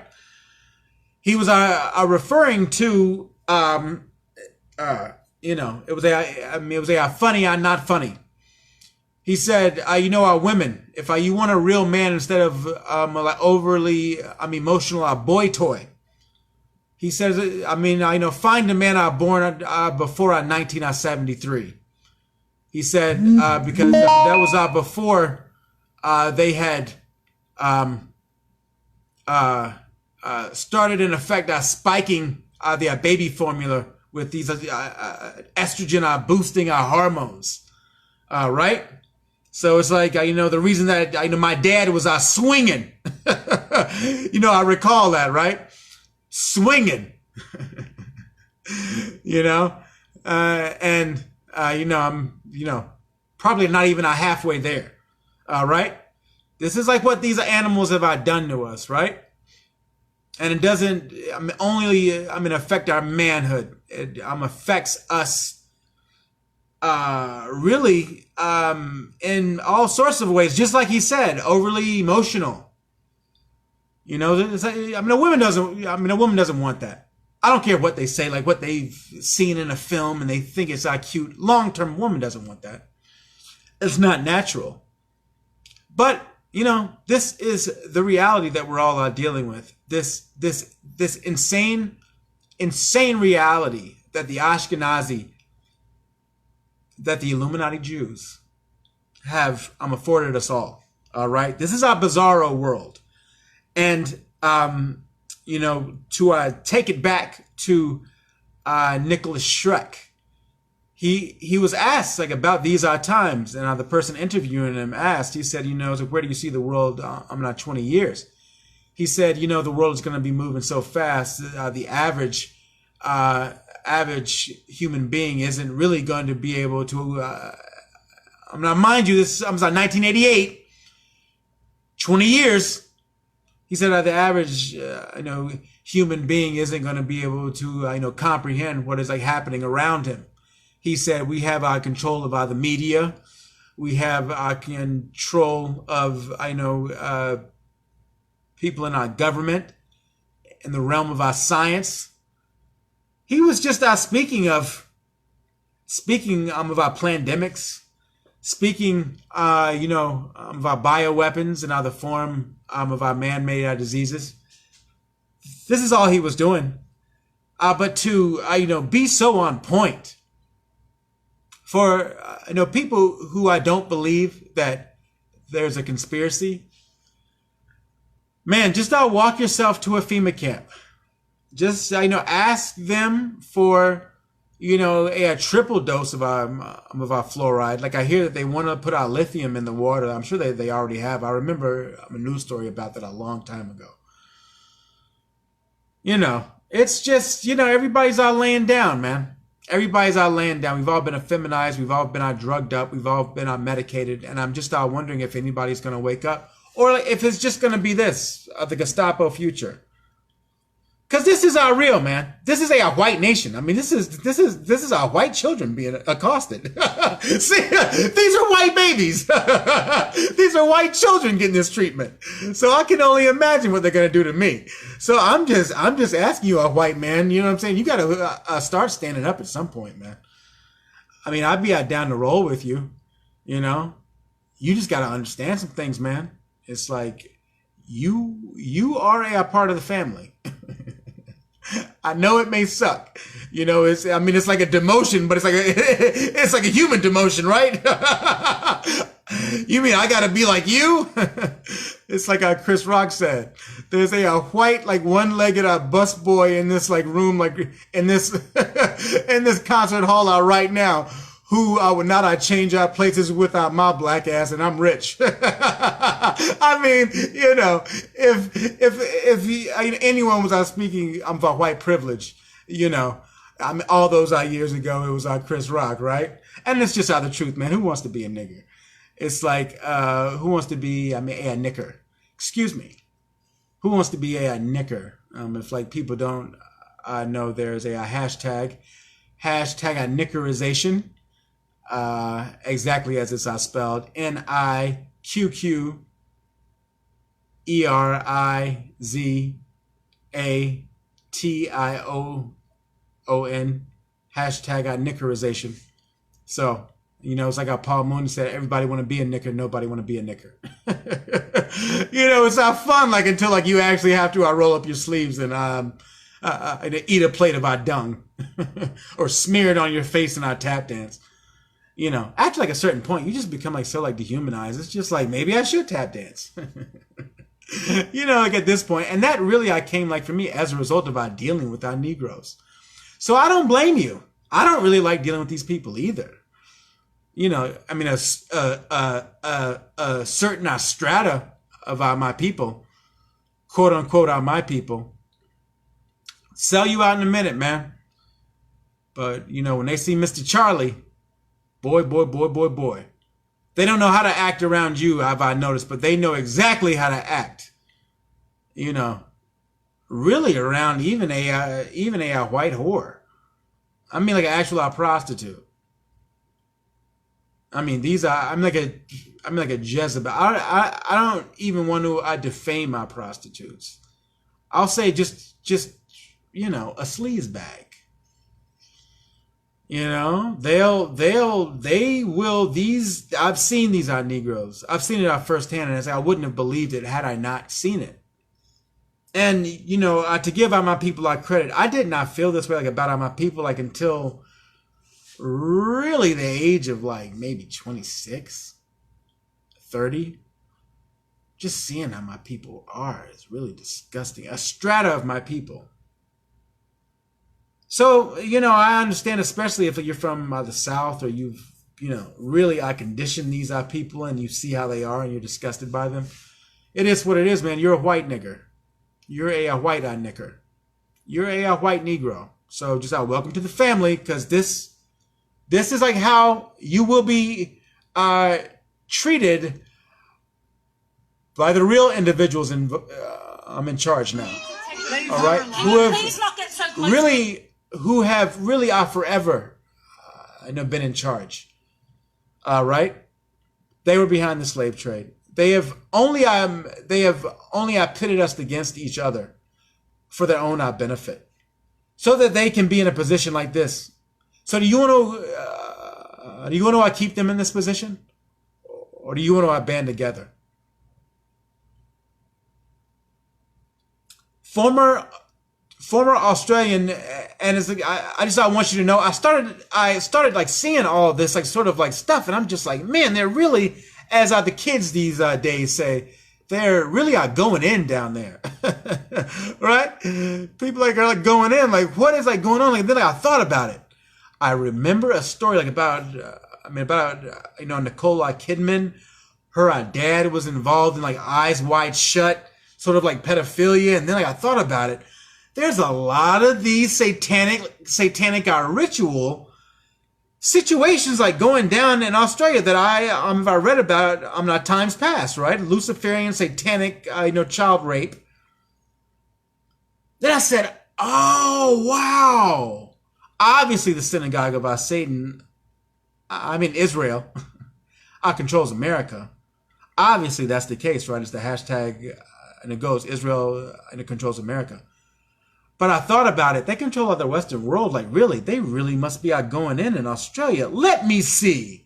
He was referring to it was a funny not funny. He said, our women, if you want a real man instead of overly emotional boy toy. He says, find a man born before 1973. He said, because that was before they had started, in effect, spiking the baby formula with these estrogen boosting hormones, right? So it's the reason that my dad was swinging. I recall that, right? Swinging. And I'm probably not even halfway there. Right? This is what these animals have done to us, right? And it doesn't only affect our manhood. It affects us really in all sorts of ways. Just like he said, overly emotional. A woman doesn't want that. I don't care what they say, what they've seen in a film and they think it's cute. Long-term, woman doesn't want that. It's not natural. But, this is the reality that we're all dealing with. This insane reality that the Ashkenazi, that the Illuminati Jews have afforded us all. All right? This is our bizarro world. And, to take it back to Nicholas Schreck, he was asked about these times, and the person interviewing him asked, he said, where do you see the world 20 years? He said, the world is going to be moving so fast, the average human being isn't really going to be able to, mind you, this is 1988, 20 years. He said the average, human being isn't going to be able to, comprehend what is like happening around him. He said we have our control of the media. We have our control of, people in our government, in the realm of our science. He was just speaking of our pandemics, speaking, of our bioweapons and the form of our man-made diseases. This is all he was doing. But to, be so on point for, people who I don't believe that there's a conspiracy. Man, just walk yourself to a FEMA camp. Just, ask them for, a triple dose of our fluoride. Like I hear that they want to put our lithium in the water. I'm sure they already have. I remember a news story about that a long time ago. It's just, everybody's all laying down, man. Everybody's all laying down. We've all been effeminized. We've all been drugged up. We've all been medicated. And I'm just wondering if anybody's going to wake up. Or if it's just going to be this, the Gestapo future. Because this is our real, man. This is a white nation. I mean, this is our white children being accosted. See, these are white babies. These are white children getting this treatment. So I can only imagine what they're going to do to me. So I'm just asking you, a white man, you know what I'm saying? You got to start standing up at some point, man. I mean, I'd be down to roll with you, You just got to understand some things, man. It's like you are a part of the family. I know it may suck. It's like a demotion, but it's like a human demotion, right? You mean I gotta be like you? It's like Chris Rock said. There's a white, one-legged busboy in this room, in this in this concert hall right now, who would not change our places without my black ass, and I'm rich. I mean, if anyone was speaking about white privilege, all those years ago, it was Chris Rock, right? And it's just the truth, man. Who wants to be a nigger? It's like, who wants to be, a knicker? Excuse me. Who wants to be a knicker? If people don't know, there's a hashtag a knickerization. Exactly as it's spelled, NIQQERIZATION, hashtag knickerization. So, it's like Paul Mooney said, everybody want to be a knicker, nobody want to be a knicker. It's not fun until you actually have to roll up your sleeves and eat a plate of our dung or smear it on your face in our tap dance. After a certain point, you just become so dehumanized. It's just maybe I should tap dance. At this point. And that really came for me as a result of dealing with our Negroes. So I don't blame you. I don't really like dealing with these people either. A certain strata of my people, quote unquote, my people, sell you out in a minute, man. But, when they see Mr. Charlie, boy. They don't know how to act around you, I noticed, but they know exactly how to act. Really around even a white whore. I mean, an actual prostitute. I mean, I'm like a Jezebel. I don't even want to defame my prostitutes. I'll say just a sleaze bag. They will, I've seen these Negroes. I've seen it firsthand, and I wouldn't have believed it had I not seen it. And, to give my people credit, I did not feel this way about my people until really the age of maybe 26, 30. Just seeing how my people are is really disgusting. A strata of my people. So, I understand, especially if you're from the South or you've, really conditioned these people and you see how they are and you're disgusted by them. It is what it is, man. You're a white nigger. You're a white nigger. You're a white Negro. So just welcome to the family, because this is how you will be treated by the real individuals I'm in charge now. all right, Can you please not get so close? who have really are forever, been in charge. All right, they were behind the slave trade. They have only pitted us against each other for their own benefit, so that they can be in a position like this. So do you want to keep them in this position, or do you want to band together? Former Australian, and it's like, I want you to know, I started like seeing all of this like sort of like stuff, and I'm just like, man, they're really, as the kids these days say, they're really going in down there, right? People are like going in, like what is like going on? Like then I thought about it. I remember a story like about Nicole Kidman. Her dad was involved in like Eyes Wide Shut, sort of like pedophilia, and then I thought about it. There's a lot of these satanic ritual situations like going down in Australia that I read about times past, right? Luciferian satanic child rape. Then I said, oh wow, obviously the synagogue of Satan, Israel, controls America. Obviously that's the case, right? It's the hashtag, and it goes Israel and it controls America. But I thought about it. They control the Western world. Like, really? They really must be going in Australia. Let me see.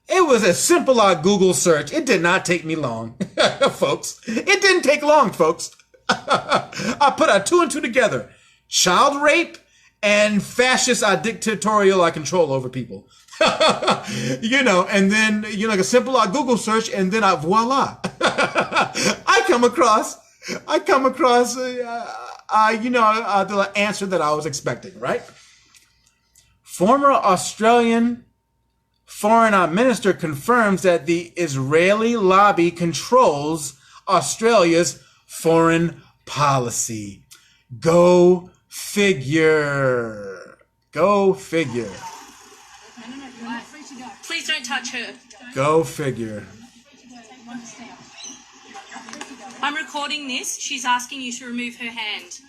It was a simple Google search. It did not take me long, folks. It didn't take long, folks. I put 2 and 2 together. Child rape and fascist dictatorial control over people. And then, like a simple Google search, and then voila. I come across the answer that I was expecting, right? Former Australian foreign minister confirms that the Israeli lobby controls Australia's foreign policy. Go figure. Go figure. Please don't touch her. Go figure. I'm recording this. She's asking you to remove her hand.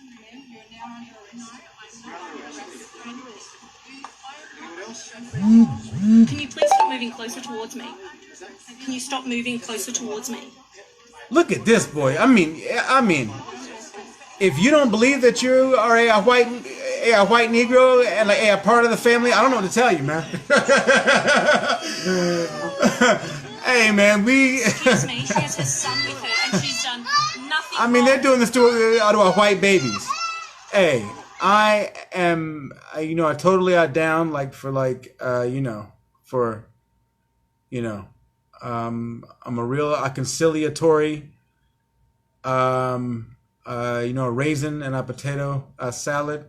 Can you please stop moving closer towards me? Can you stop moving closer towards me? Look at this boy. I mean, if you don't believe that you are a white Negro and like a part of the family, I don't know what to tell you, man. Hey, man, Excuse me, she has her son with her, and she's done nothing wrong. they're doing this to our white babies. Hey, I am, I totally down, like, for, like, I'm a real conciliatory, a raisin and a potato salad,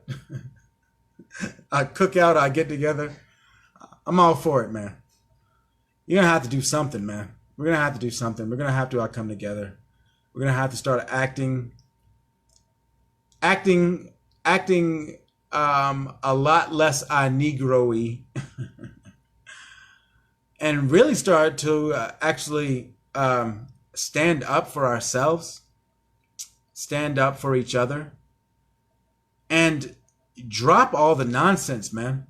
a cookout, I get together. I'm all for it, man. You're going to have to do something, man. We're going to have to do something. We're going to have to come together. We're going to have to start acting a lot less Negro-y and really start to actually stand up for ourselves, stand up for each other, and drop all the nonsense, man.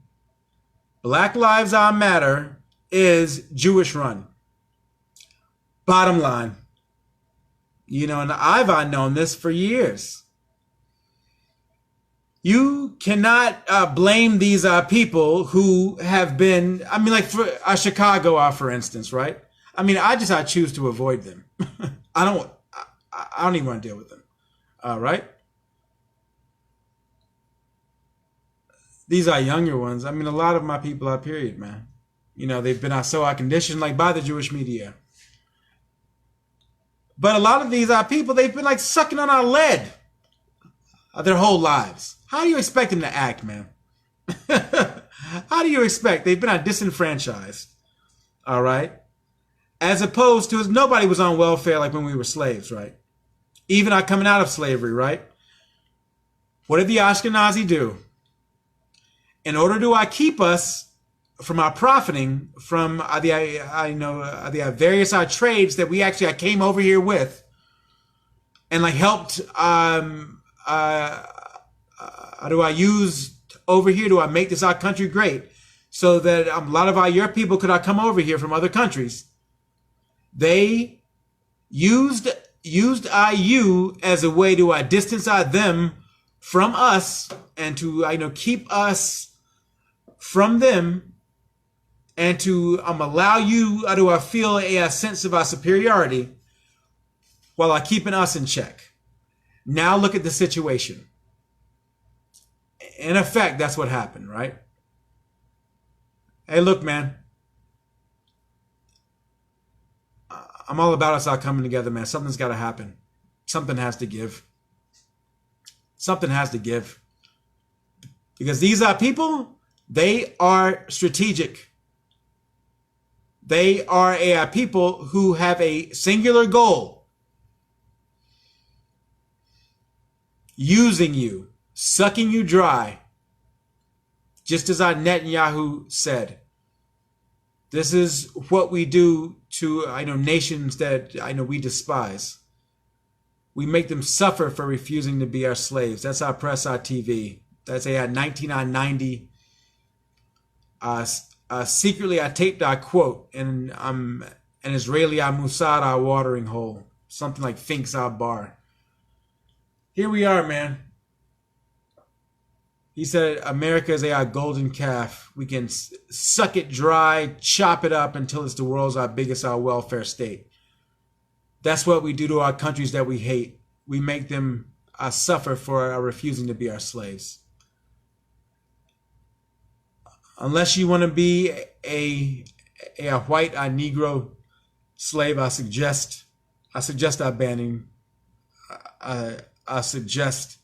Black Lives Matter is Jewish run. Bottom line. And I've known this for years. You cannot blame these people who have been, like for Chicago, for instance, right? I choose to avoid them. I don't even want to deal with them. Right? These are younger ones. A lot of my people are period, man. They've been so conditioned like by the Jewish media. But a lot of these people, they've been like sucking on our lead their whole lives. How do you expect them to act, man? How do you expect? They've been disenfranchised. All right? As opposed to nobody was on welfare like when we were slaves, right? Even coming out of slavery, right? What did the Ashkenazi do? In order to keep us from our profiting from the various trades that we actually came over here with, and like helped do I use over here? Do I make this our country great? So that a lot of your people could come over here from other countries. They used IU as a way to distance them from us and to keep us from them, and to allow you to feel a sense of superiority while keeping us in check. Now look at the situation. In effect, that's what happened, right? Hey, look, man. I'm all about us all coming together, man. Something's got to happen. Something has to give. Something has to give. Because these people, they are strategic. They are a people who have a singular goal. Using you, sucking you dry. Just as Netanyahu said. This is what we do to nations that we despise. We make them suffer for refusing to be our slaves. That's our press, our TV. That's a 1990. Secretly, I taped our quote, and an Israeli Musad our watering hole. Something like Finks our bar. Here we are, man. He said, America is a golden calf. We can suck it dry, chop it up until it's the world's biggest welfare state. That's what we do to our countries that we hate. We make them suffer for refusing to be our slaves. Unless you want to be a white, Negro slave, I suggest our banning. I suggest,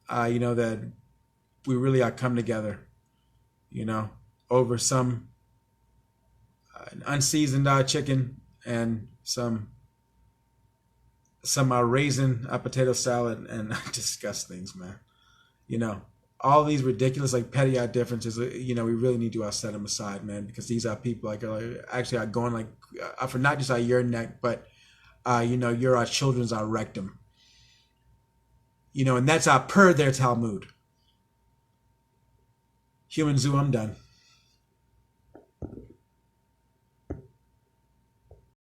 that we really come together, over some unseasoned chicken and some raisin potato salad, and discuss things, man. All these ridiculous petty differences. We really need to set them aside, man, because these are people are going for not just your neck, but you're our children's our rectum. And that's per their Talmud. Human zoo, I'm done.